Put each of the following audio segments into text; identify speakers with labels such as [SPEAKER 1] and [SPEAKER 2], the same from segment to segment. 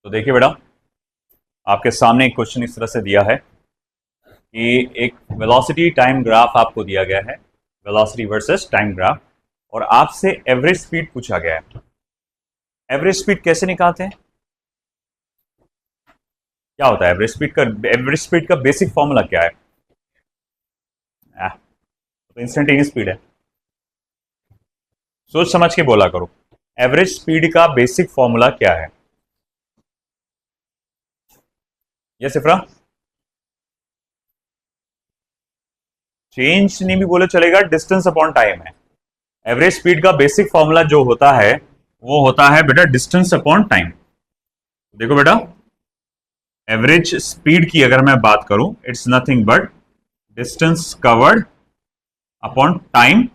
[SPEAKER 1] तो देखिए बेटा, आपके सामने एक क्वेश्चन इस तरह से दिया है कि एक वेलोसिटी टाइम ग्राफ आपको दिया गया है, वेलोसिटी वर्सेस टाइम ग्राफ, और आपसे एवरेज स्पीड पूछा गया है। एवरेज स्पीड कैसे निकालते हैं? क्या होता है एवरेज स्पीड का? एवरेज स्पीड का बेसिक फॉर्मूला क्या है? तो इंस्टेंटेनियस स्पीड है। सोच समझ के बोला करो, एवरेज स्पीड का बेसिक फॉर्मूला क्या है? ये सिफ्रा चेंज नहीं भी बोले चलेगा, डिस्टेंस अपॉन टाइम है। एवरेज स्पीड का बेसिक फॉर्मूला जो होता है वो होता है बेटा डिस्टेंस अपॉन टाइम। देखो बेटा, एवरेज स्पीड की अगर मैं बात करूं, it's nothing but distance covered upon time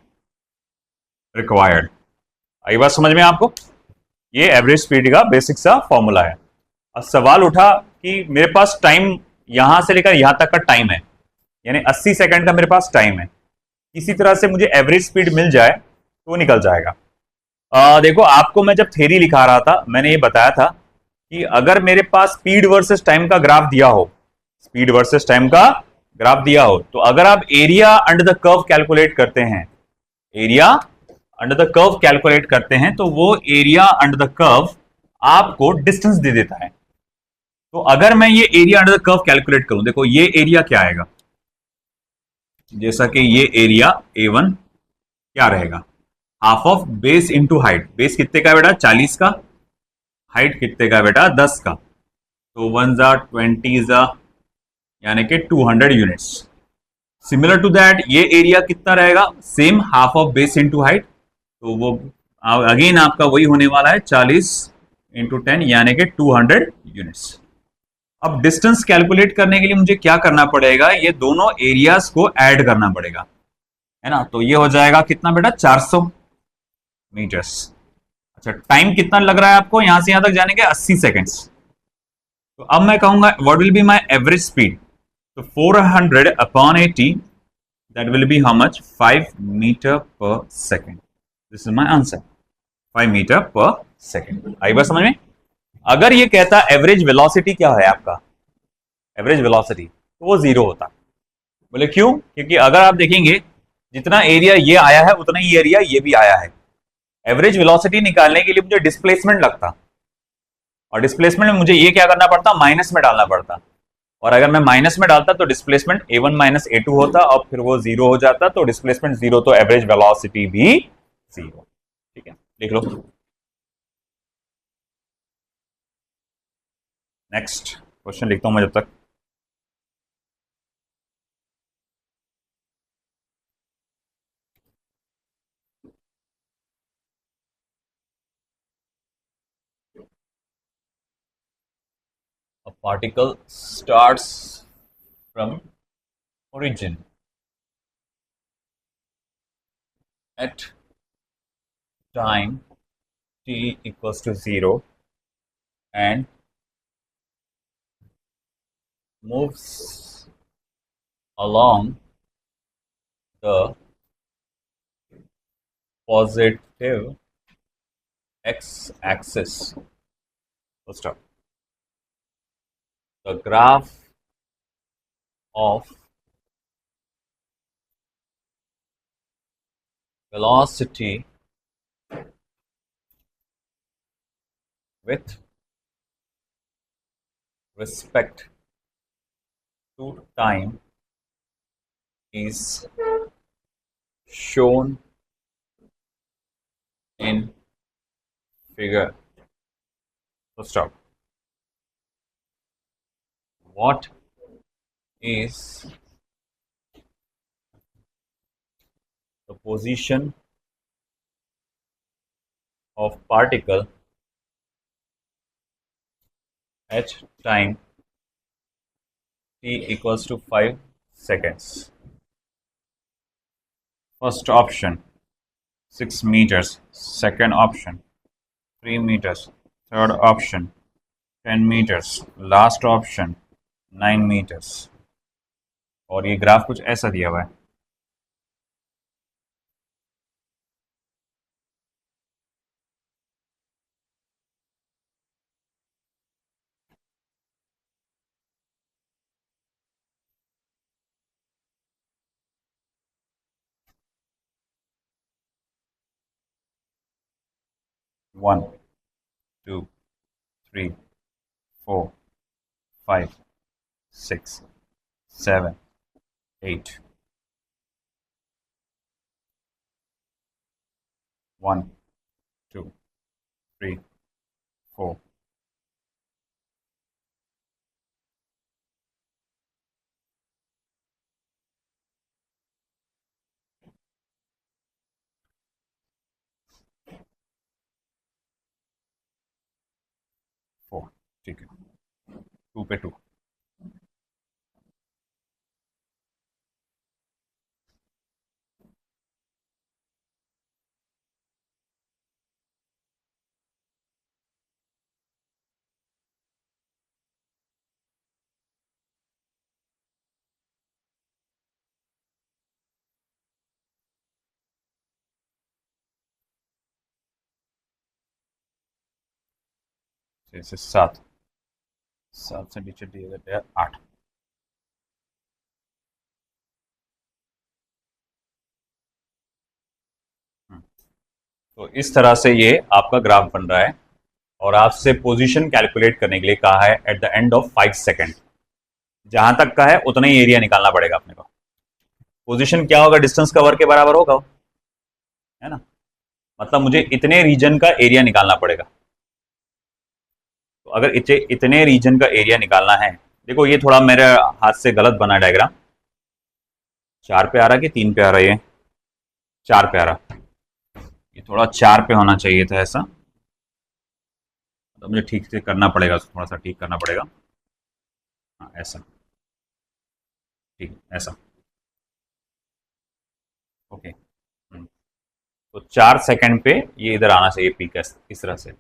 [SPEAKER 1] required. आई बात समझ में आपको? ये एवरेज स्पीड का बेसिक सा फॉर्मूला है। अब सवाल उठा कि मेरे पास टाइम यहां से लेकर यहां तक का टाइम है, यानी 80 सेकंड का मेरे पास टाइम है। किसी तरह से मुझे एवरेज स्पीड मिल जाए तो निकल जाएगा। देखो, आपको मैं जब थ्योरी लिखा रहा था मैंने ये बताया था कि अगर मेरे पास स्पीड वर्सेस टाइम का ग्राफ दिया हो, स्पीड वर्सेस टाइम का ग्राफ दिया हो, तो अगर आप area under the curve calculate करते हैं, area under the curve calculate करते हैं, तो वो एरिया अंडर द कर्व आपको डिस्टेंस दे देता है। तो अगर मैं ये area under the curve calculate करूं, देखो ये एरिया क्या आएगा, जैसा कि ये एरिया A1 क्या रहेगा, half of base into height. Base कितने का है बेटा? 40 का। हाइट कितने का है बेटा? 10 का। तो 1 जा 20 जा, यानी कि 200 यूनिट्स। सिमिलर टू दैट ये एरिया कितना रहेगा? Same, half of base into height. तो वो अगेन आपका वही होने वाला है 40 इंटू 10, यानी कि 200 यूनिट्स। अब डिस्टेंस कैलकुलेट करने के लिए मुझे क्या करना पड़ेगा? ये दोनों एरियाज को ऐड करना पड़ेगा, है ना? तो ये हो जाएगा कितना बेटा? 400 मीटर्स। अच्छा, टाइम कितना लग रहा है आपको यहां से यहां तक जाने के? 80 सेकेंड्स। तो अब मैं कहूंगा what will be my average speed? तो 400 upon 80, that will be how much? 5 metre per second. This is my answer, 5 metre per second. आई बात समझ में? अगर ये कहता एवरेज वेलोसिटी क्या है आपका, एवरेज वेलोसिटी, तो वो जीरो होता। बोले क्यों? क्योंकि अगर आप देखेंगे जितना एरिया ये आया है उतना ही एरिया ये भी आया है। एवरेज वेलोसिटी निकालने के लिए मुझे डिस्प्लेसमेंट लगता, और डिस्प्लेसमेंट में मुझे ये क्या करना पड़ता? माइनस में डालना पड़ता। और अगर मैं माइनस में डालता तो डिस्प्लेसमेंट A1 माइनस A2 होता, और फिर वो जीरो हो जाता। तो डिस्प्लेसमेंट जीरो तो एवरेज वेलोसिटी भी जीरो। ठीक है, लिख लो। नेक्स्ट क्वेश्चन लिखता हूं मैं जब तक। A particle starts from origin at time t equals to 0 and moves along the positive x-axis. Full stop. The graph of velocity with respect to time is shown in figure. Full stop. What is the position of particle at time t equals to 5 seconds? First option 6 meters, second option 3 meters, third option 10 meters, last option 9 meters। और ये graph कुछ ऐसा दिया हुआ है। 1 2 3 4 5 6 7 8 1 2 3 4 4। ठीक है, 2 पे 2। जैसे 7, 7 से नीचे दिए जाते हैं 8। तो इस तरह से ये आपका ग्राफ बन रहा है और आपसे पोजीशन कैलकुलेट करने के लिए कहा है at the end of 5 second. जहां तक का है उतना ही एरिया निकालना पड़ेगा अपने को। पोजीशन क्या होगा, डिस्टेंस कवर के बराबर होगा, है ना। मतलब मुझे इतने रीजन का एरिया निकालना पड़ेगा। तो अगर इतने रीजन का एरिया निकालना है, देखो ये थोड़ा मेरे हाथ से गलत बना डायग्राम। 4 पे आ रहा कि 3 पे आ रहा है? ये 4 पे आ रहा। ये थोड़ा 4 पे होना चाहिए था ऐसा। तो मुझे ठीक से करना पड़ेगा, थोड़ा सा ठीक करना पड़ेगा। हाँ ऐसा, ठीक ऐसा। ओके। तो 4 सेकंड पे ये इधर आना चाहिए पीक, इस तरह से।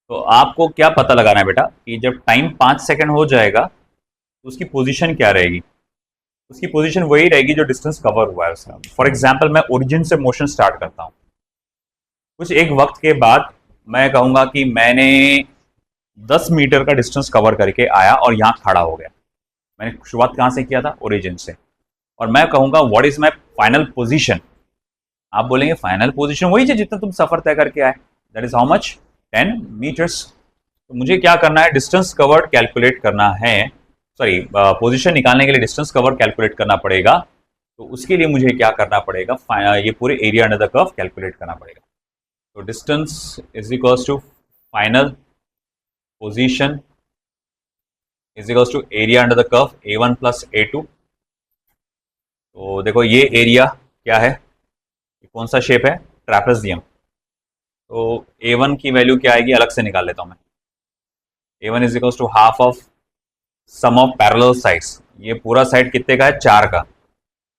[SPEAKER 1] तो आपको क्या पता लगाना है बेटा कि जब टाइम 5 सेकंड हो जाएगा तो उसकी पोजीशन क्या रहेगी। उसकी पोजीशन वही रहेगी जो डिस्टेंस कवर हुआ है उसका। फॉर एग्जाम्पल मैं ओरिजिन से मोशन स्टार्ट करता हूँ, कुछ एक वक्त के बाद मैं कहूंगा कि मैंने 10 मीटर का डिस्टेंस कवर करके आया और यहाँ खड़ा हो गया। मैंने शुरुआत कहाँ से किया था, ओरिजिन से। और मैं कहूंगा what is my final position. आप बोलेंगे फाइनल पोजीशन वही है जितना तुम सफर तय करके आए, that is how much, 10 metres. तो मुझे क्या करना है, डिस्टेंस कवर्ड कैलकुलेट करना है। सॉरी, पोजीशन निकालने के लिए डिस्टेंस कवर कैलकुलेट करना पड़ेगा। तो उसके लिए मुझे क्या करना पड़ेगा, ये पूरे area under the curve calculate करना पड़ेगा। तो distance is equals to final position is equals to area under the curve A1 plus A2। तो देखो ये एरिया क्या है, ये कौन सा शेप है, ट्रेपेजियम। तो A1 की वैल्यू क्या आएगी, अलग से निकाल लेता हूं मैं। A1 is equals to half of sum of parallel sides. ये पूरा साइड कितने का है, 4 का।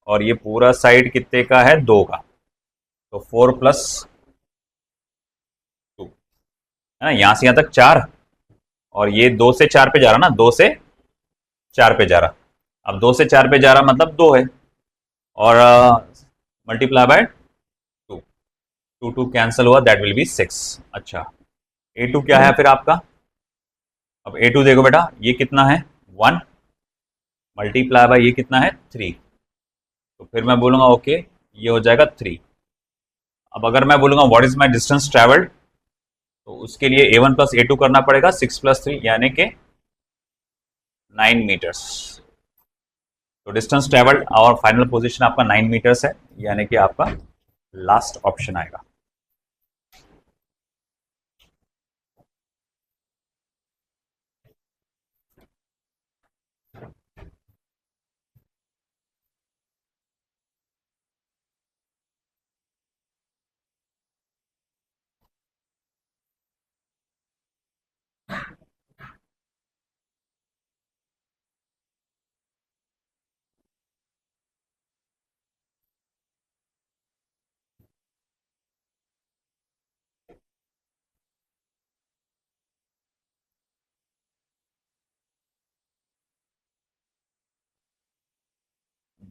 [SPEAKER 1] और ये पूरा साइड कितने का है, 2 का। तो 4+2 है ना, यहां से यहां तक 4। और ये 2 से 4 पे जा रहा ना, 2 से 4 पे जा रहा। अब 2 से 4 पे जा रहा मतलब 2 है। और मल्टीप्लाई बाय 2, 2 कैंसिल हुआ, दैट विल बी 6। अच्छा, A2 क्या है फिर आपका। अब A2 देखो बेटा, ये कितना है, 1 मल्टीप्लाई बाय ये कितना है, 3। तो फिर मैं बोलूंगा ओके, ये हो जाएगा 3। अब अगर मैं बोलूंगा what is my distance travelled, तो उसके लिए A1 प्लस A2 करना पड़ेगा, 6+3 यानी कि 9 मीटर्स। तो डिस्टेंस ट्रेवल्ड और फाइनल पोजीशन आपका 9 मीटर्स है, यानी कि आपका लास्ट ऑप्शन आएगा।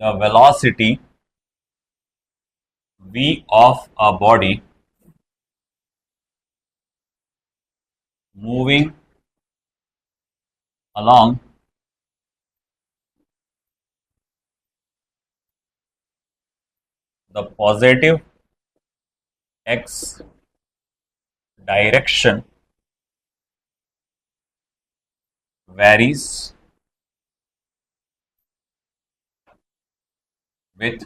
[SPEAKER 1] The velocity v of a body moving along the positive x direction varies with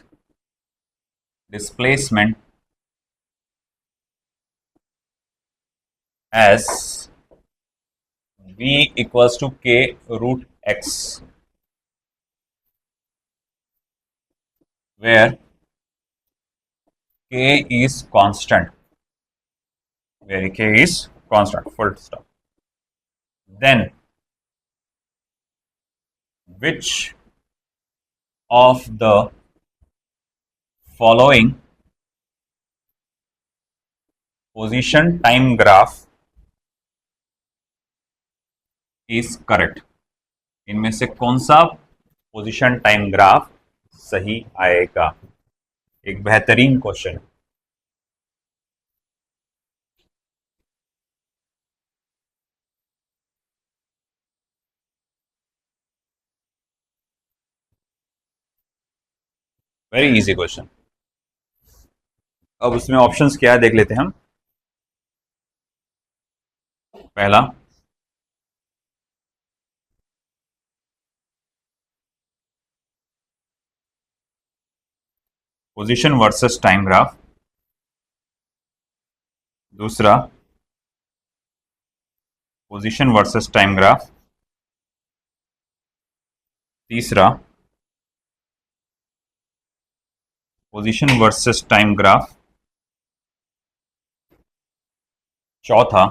[SPEAKER 1] displacement as v equals to k root x, where k is constant, full stop. Then which of the following position time graph is correct? इनमें से कौन सा position time graph सही आएगा? एक बेहतरीन question. Very easy question. अब उसमें ऑप्शंस क्या है देख लेते हैं हम। पहला, पोजीशन वर्सेस टाइम ग्राफ। दूसरा, पोजीशन वर्सेस टाइम ग्राफ। तीसरा, पोजीशन वर्सेस टाइम ग्राफ। चौथा,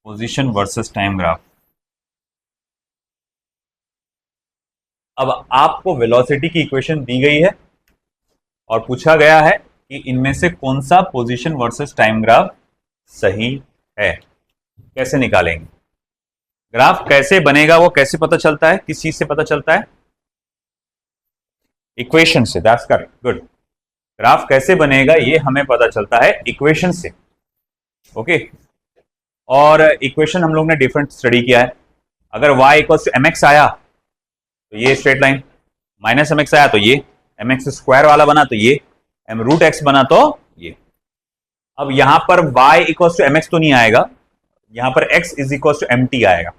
[SPEAKER 1] पोजीशन वर्सेस टाइम ग्राफ। अब आपको वेलोसिटी की इक्वेशन दी गई है और पूछा गया है कि इनमें से कौन सा पोजीशन वर्सेस टाइम ग्राफ सही है। कैसे निकालेंगे? ग्राफ कैसे बनेगा वो कैसे पता चलता है? किस चीज से पता चलता है? इक्वेशन से। That's correct, good. ग्राफ कैसे बनेगा ये हमें पता चलता है इक्वेशन से। ओके, और इक्वेशन हम लोग ने डिफरेंट स्टडी किया है। अगर y इक्वल्स टू mx आया तो ये स्ट्रेट लाइन, माइनस mx आया तो ये, mx स्क्वायर वाला बना तो ये, m रूट x बना तो ये। अब यहां पर y इक्वल्स टू mx तो नहीं आएगा, यहां पर x is equals to mt आएगा।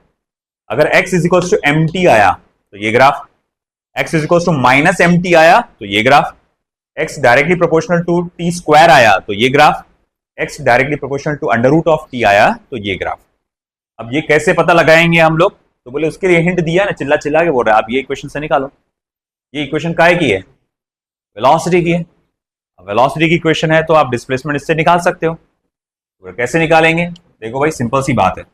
[SPEAKER 1] अगर x is equals to mt आया तो ये graph, x is equals to minus mt आया तो ये graph, x directly proportional to t square आया तो ये graph, x directly proportional to under root of t आया तो ये ग्राफ। अब ये कैसे पता लगाएंगे हम लोग? तो बोले उसके लिए हिंट दिया ना, चिल्ला चिल्ला के बोल रहा है आप ये इक्वेशन से निकालो। ये इक्वेशन काहे की है? वेलोसिटी की है। वेलोसिटी की इक्वेशन है तो आप डिस्प्लेसमेंट इससे निकाल सकते हो। तो कैसे निकालेंगे? देखो भाई, सिंपल सी बात है।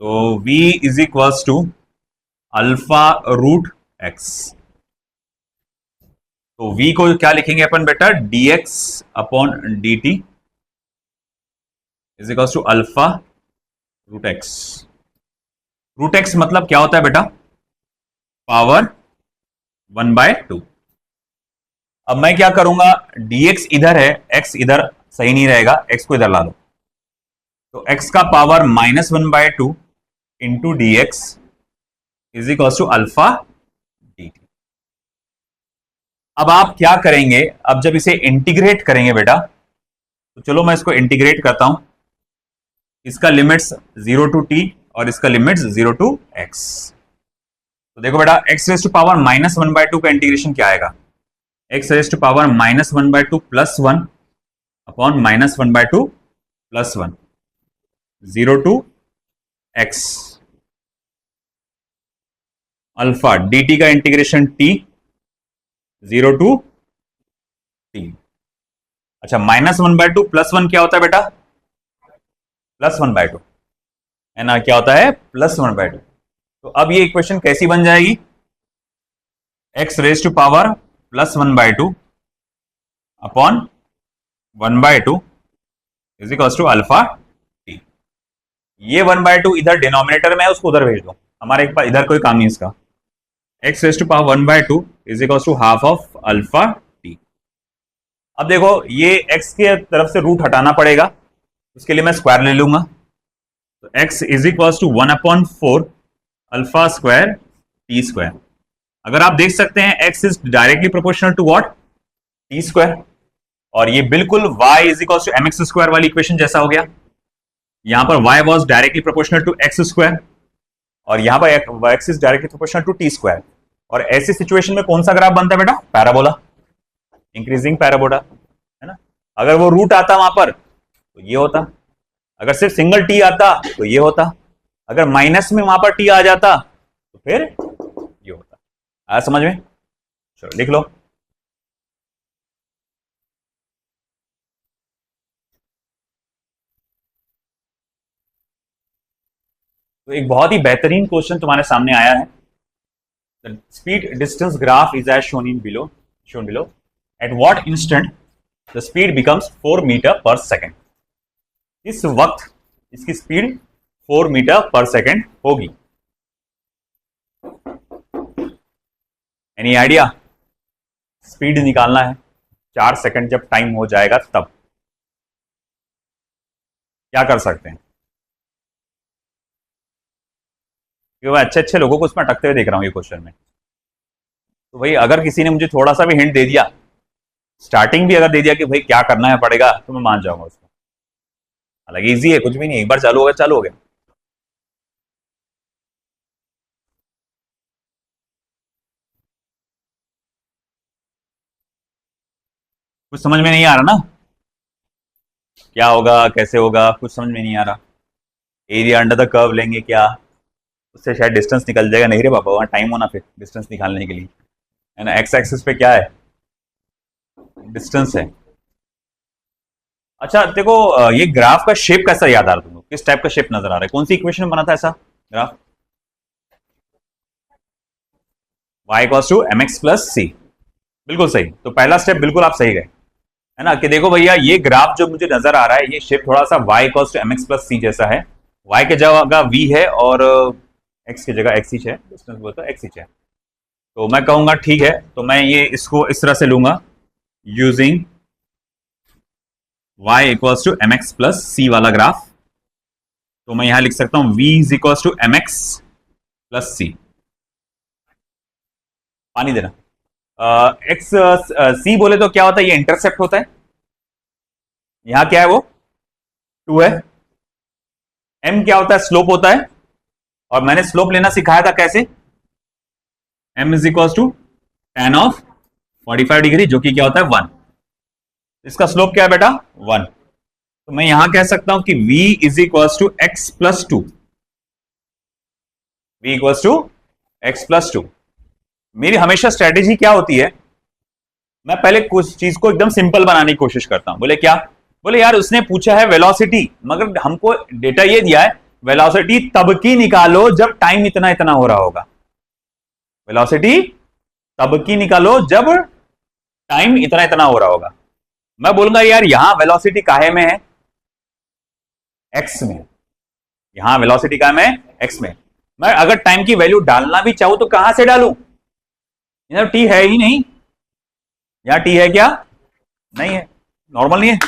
[SPEAKER 1] तो v is equals to alpha root x. तो v को क्या लिखेंगे अपन बेटा? dx upon dt is equals to alpha root x. Root x मतलब क्या होता है बेटा? पावर 1/2। अब मैं क्या करूंगा, dx इधर है, x इधर सही नहीं रहेगा, x को इधर ला दो। तो x का power -1/2 into d x is equals to alpha dt। अब आप क्या करेंगे? अब जब इसे इंटीग्रेट करेंगे बेटा, तो चलो मैं इसको इंटीग्रेट करता हूं। इसका लिमिट्स 0 टू t और इसका लिमिट्स 0 टू x। तो देखो बेटा, x रेज टू पावर -1/2 का इंटीग्रेशन क्या आएगा? x raise to power -1/2 plus 1 upon -1/2 plus 1, 0 to x। Alpha dt का इंटीग्रेशन t, 0 टू t। अच्छा, -1/2 प्लस 1 क्या होता है बेटा? +1/2 है ना? क्या होता है? +1/2। तो अब ये इक्वेशन कैसी बन जाएगी? x raise to power +1/2 upon 1/2 is equals to alpha t। ये 1/2 इधर डिनोमिनेटर में है, उसको उधर भेज दो, हमारे इधर कोई काम नहीं इसका। x raise to power 1/2 is equals to half of alpha t। अब देखो, ये x के तरफ से रूट हटाना पड़ेगा, उसके लिए मैं स्क्वायर ले लूंगा। तो x is equals to 1/4 alpha square t square. अगर आप देख सकते हैं x is directly proportional to what? T square. और ये बिल्कुल y is equal to mx square वाली इक्वेशन जैसा हो गया। यहां पर y was directly proportional to x square और यहां पर x is directly proportional to t square. और ऐसी सिचुएशन में कौन सा ग्राफ बनता है बेटा? पैराबोला, इंक्रीजिंग पैराबोला, है ना। अगर वो रूट आता वहां पर तो ये होता, अगर सिर्फ सिंगल टी आता तो ये होता, अगर माइनस में वहां पर टी आ जाता तो फिर ये होता। आया समझ में? चलो लिख लो। तो एक बहुत ही बेहतरीन क्वेश्चन तुम्हारे सामने आया है। The speed distance graph is as shown below. At what instant the speed becomes 4 metre per second? इस वक्त इसकी स्पीड 4 मीटर पर सेकेंड होगी। Any idea? स्पीड निकालना है 4 सेकेंड जब टाइम हो जाएगा तब क्या कर सकते हैं? क्योंकि मैं अच्छे अच्छे लोगों को उसमें अटकते हुए देख रहा हूं ये क्वेश्चन में। तो भाई अगर किसी ने मुझे थोड़ा सा भी हिंट दे दिया, स्टार्टिंग भी अगर दे दिया कि भाई क्या करना है पड़ेगा, तो मैं मान जाऊंगा उसको। हालांकि इजी है, कुछ भी नहीं, एक बार चालू हो गया। कुछ समझ में नहीं आ रहा ना, क्या होगा कैसे होगा, कुछ समझ में नहीं आ रहा। एरिया अंडर द कर्व लेंगे क्या, उससे शायद डिस्टेंस निकल जाएगा। नहीं रे बाबा, वहां टाइम होना फिर डिस्टेंस निकालने के लिए, है ना। एक्स एक्सिस पे क्या है? डिस्टेंस है। अच्छा देखो, ये ग्राफ का शेप कैसा याद आ रहा है तुमको? किस टाइप का शेप नजर आ रहा है? कौन सी इक्वेशन में बना था ऐसा graph? y equals to m x plus c, बिल्कुल सही। तो पहला स्टेप बिल्कुल आप सही गए, है ना। कि देखो भैया, ये ग्राफ जो मुझे नजर आ रहा है, ये शेप थोड़ा सा y equals to m x plus c जैसा है। y के जगह v है और x की जगह x ही है, डिस्टेंस बोलते हैं x ही है। तो मैं कहूंगा ठीक है, तो मैं ये इसको इस तरह से लूंगा, using y equals to m x plus c वाला ग्राफ। तो मैं यहां लिख सकता हूं v is equals to m x plus c. पानी देना। एक्स सी बोले तो क्या होता है? ये इंटरसेप्ट होता है। यहां क्या है? वो 2 है। m क्या होता है? स्लोप होता है। और मैंने स्लोप लेना सिखाया था कैसे? m is equals to tan of 45 degree, जो कि क्या होता है? 1। इसका स्लोप क्या है बेटा? 1। तो मैं यहां कह सकता हूं कि v is equals to x plus two. v equals to x plus two. मेरी हमेशा स्ट्रेटेजी क्या होती है? मैं पहले कुछ चीज को एकदम सिंपल बनाने की कोशिश करता हूं। बोले क्या? बोले यार उसने पूछा है वेलोसिटी, मगर हमको डेटा ये दिया है वेलोसिटी तब की निकालो जब टाइम इतना इतना हो रहा होगा। वेलोसिटी तब की निकालो जब टाइम इतना इतना हो रहा होगा। मैं बोलूंगा यार यहां वेलोसिटी काहे में है? एक्स में। यहां वेलोसिटी काहे में है? एक्स में। मैं अगर टाइम की वैल्यू डालना भी चाहूं तो कहां से डालूं? टी है ही नहीं। यहां टी है क्या? नहीं है, नॉर्मल नहीं है।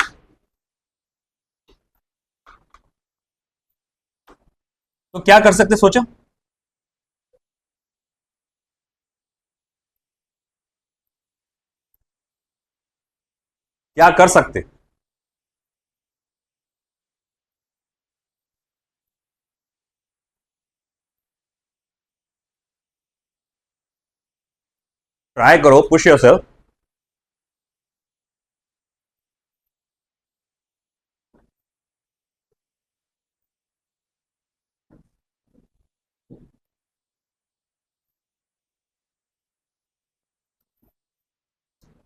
[SPEAKER 1] तो क्या कर सकते? सोचो क्या कर सकते? ट्राई करो, पुश योरसेल्फ।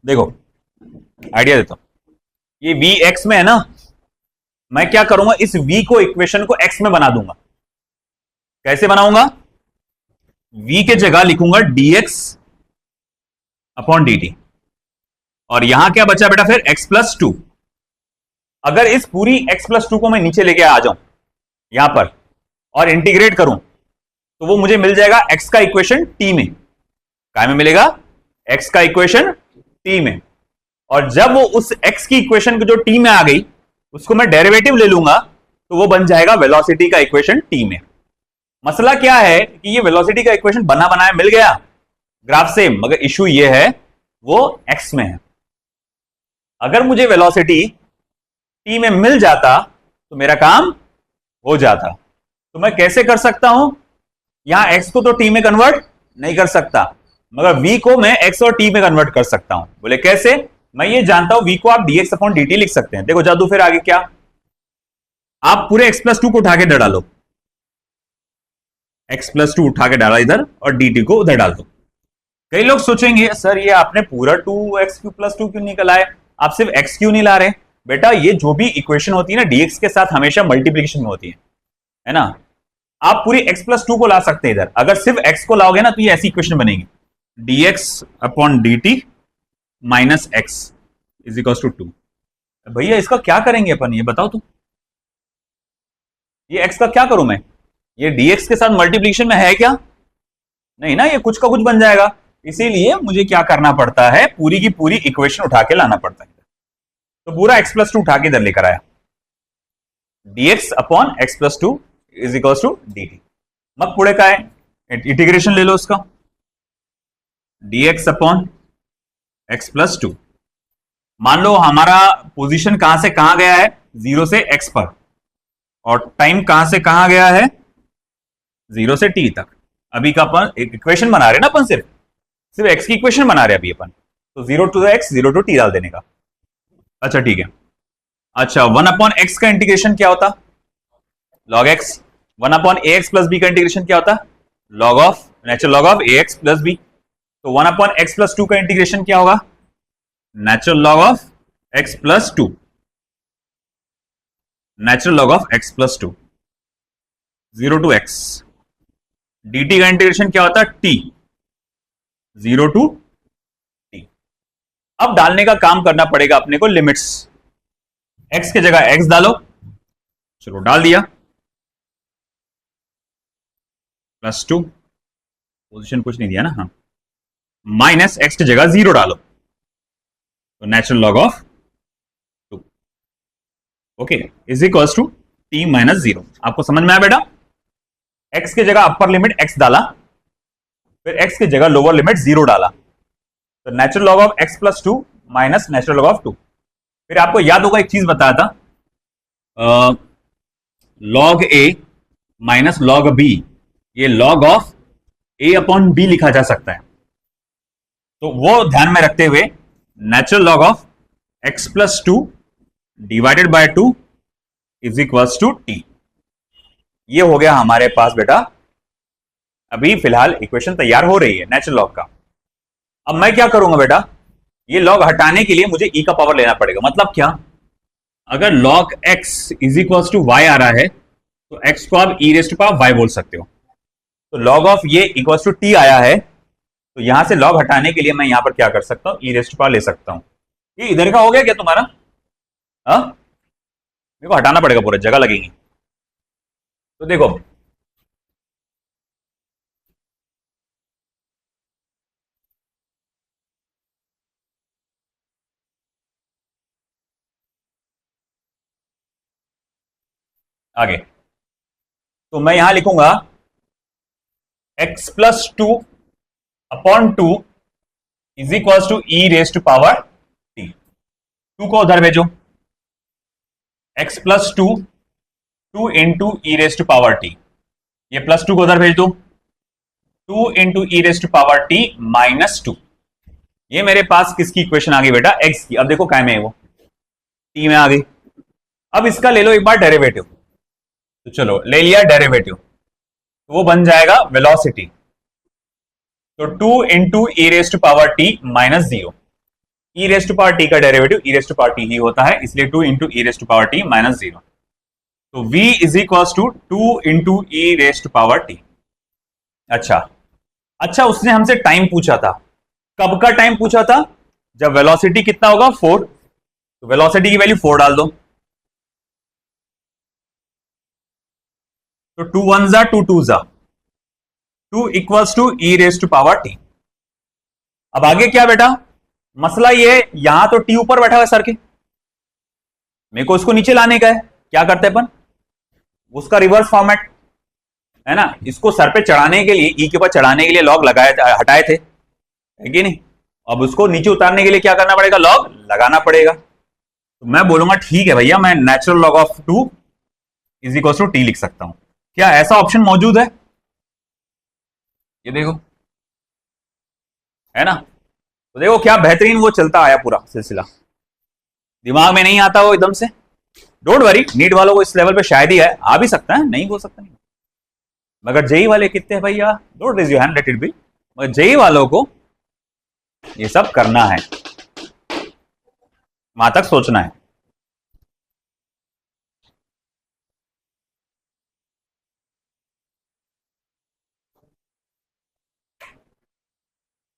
[SPEAKER 1] देखो आइडिया देता हूं, ये वी एक्स में है ना, मैं क्या करूंगा? इस v को, इक्वेशन को x में बना दूंगा। कैसे बनाऊंगा? v के जगह लिखूंगा dx अपॉन dt। और यहां क्या बचा बेटा फिर? x plus two. अगर इस पूरी x प्लस टू को मैं नीचे लेके आ जाऊं यहां पर और इंटीग्रेट करूं, तो वो मुझे मिल जाएगा x का इक्वेशन t में। काय में मिलेगा? x का इक्वेशन t में। और जब वो उस x की इक्वेशन जो t में आ गई, उसको मैं डेरिवेटिव ले लूंगा, तो वो बन जाएगा वेलोसिटी का इक्वेशन t में। मसला क्या है कि ये वेलोसिटी का इक्वेशन बना बनाया मिल गया ग्राफ से, मगर इशू ये है वो x में है। अगर मुझे वेलोसिटी टी में मिल जाता तो मेरा काम हो जाता। तो मैं कैसे कर सकता हूं, यहां एक्स को तो टी में कन्वर्ट नहीं कर सकता, मगर v को मैं x और t में कन्वर्ट कर सकता हूं। बोले कैसे? मैं ये जानता हूं v को आप dx अपॉन dt लिख सकते हैं। देखो जादू, फिर आगे क्या, आप पूरे x प्लस 2 को उठा के इधर डालो, x प्लस 2 उठा के डाला इधर और dt को उधर डाल दो। कई लोग सोचेंगे सर ये आपने पूरा 2x क्यू प्लस 2 क्यों निकल आए, आप सिर्फ x क्यों नहीं ला रहे? बेटा ये जो भी इक्वेशन होती है ना dx के साथ हमेशा मल्टीप्लीकेशन में होती है ना। आप पूरी x प्लस 2 को ला सकते हैं इधर, अगर सिर्फ x को लाओगे ना तो ये ऐसी इक्वेशन बनेगी, dx upon dt minus x is equal to 2। भैया इसका क्या करेंगे अपन, ये बताओ तुम, ये x का क्या करूं मैं? ये dx के साथ मल्टीप्लीकेशन में है क्या? नहीं ना, ये कुछ का कुछ बन जाएगा। इसीलिए मुझे क्या करना पड़ता है, पूरी की पूरी इक्वेशन उठा के लाना पड़ता है। तो पूरा x प्लस 2 उठा के इधर लेकर आया, dx upon x plus 2 is equal to dt। मग पुढे काय, इंटीग्रेशन ले लो उसका, dx अपॉन x प्लस 2। मान लो हमारा पोजीशन कहां से कहां गया है, 0 से x पर, और टाइम कहां से कहां गया है, 0 से t तक। अभी का अपन एक इक्वेशन बना रहे ना, अपन सिर्फ x की इक्वेशन बना रहे अभी अपन, तो 0 टू x 0 टू t डाल देने का। अच्छा ठीक है। अच्छा 1 अपॉन x का इंटीग्रेशन क्या होता, log x। 1 upon ax plus b का इंटीग्रेशन क्या होता, log of natural log of ax plus b। तो 1 अपॉन x प्लस 2 का इंटीग्रेशन क्या होगा, natural log of x plus 2, natural log of x plus 2, 0 to x। dt का integration क्या होता, t, 0 टू t। अब डालने का काम करना पड़ेगा अपने को लिमिट्स, x की जगह x डालो, चलो डाल दिया, प्लस 2, पोजीशन कुछ नहीं दिया ना, हाँ, माइनस x की जगह 0 डालो, तो natural log of 2, okay, is equal to t minus 0। आपको समझ में आया बेटा? x की जगह अपर लिमिट x डाला, फिर x की जगह लोअर लिमिट 0 डाला, तो natural log of x plus 2 minus natural log of 2। फिर आपको याद होगा एक चीज बताया था, log a minus log b, ये log of a upon b लिखा जा सकता है। तो वो ध्यान में रखते हुए natural log of x plus 2 divided by 2 is equal to t। ये हो गया हमारे पास बेटा, अभी फिलहाल इक्वेशन तैयार हो रही है नेचुरल लॉग का। अब मैं क्या करूंगा बेटा, ये लॉग हटाने के लिए मुझे e का पावर लेना पड़ेगा। मतलब क्या, अगर log x is equal to y आ रहा है तो x को आप e raised to power y बोल सकते हो। तो log ऑफ ये इक्वल टू t आया है, तो यहां से log हटाने के लिए मैं यहां पर क्या कर सकता हूं, e रेस्ट टू पावर ले सकता हूं। ये इधर का हो गया क्या तुम्हारा? हाँ, मेरे को हटाना पड़ेगा, पूरा जगह लगेगी। तो देखो आगे, तो मैं यहां लिखूंगा x plus 2 upon 2 is equal to e raise to power t। 2 को उधर भेजो, x plus 2 2 into e raise to power t, ये प्लस 2 को उधर भेज दो, 2 into e raise to power t minus 2। ये मेरे पास किसकी इक्वेशन आ गई बेटा, x की। अब देखो काय में है वो, t में आ गई। अब इसका ले लो एक बार डेरिवेटिव, तो चलो ले लिया डेरिवेटिव, तो वो बन जाएगा वेलोसिटी। तो 2 into e race to power t minus 0। E race to power t का derivative e race to power t ही होता है, इसलिए 2 into e race to power t minus 0। तो v is equal to 2 into e race to power t. अच्छा उसने हमसे time पूछा था, कब का टाइम पूछा था, जब वेलोसिटी कितना होगा 4, तो वेलोसिटी की वैल्यू 4 डाल दो, तो 2 1 जा 2 2 जा 2 equals to e race to power t. अब आगे क्या बेटा, मसला ये है यहां तो टी ऊपर बैठा हुआ है सर के, मेरे को उसको नीचे लाने का है। क्या करते हैं अपन, उसका रिवर्स फॉर्मेट है ना, इसको सर पे चढ़ाने के लिए, ई के ऊपर चढ़ाने के लिए लॉग लगाए हटाए थे, है कि नहीं। अब उसको नीचे उतारने के लिए क्या करना पड़ेगा, लॉग लगाना पड़ेगा। तो मैं बोलूंगा ठीक है भैया, मैं natural log of 2 is equal to t लिख सकता हूं। क्या ऐसा ऑप्शन मौजूद है? ये देखो, है ना। तो देखो क्या बेहतरीन वो चलता आया पूरा सिलसिला, दिमाग में नहीं आता वो एकदम से। डोंट वरी, नीट वालों को इस लेवल पे शायद ही है, आ भी सकता है, नहीं हो सकता नहीं। मगर जेई वाले कितने हैं भैया? Don't raise your hand, let it be. मगर जेई वालों को ये सब करना है, वहां तक सोचना है।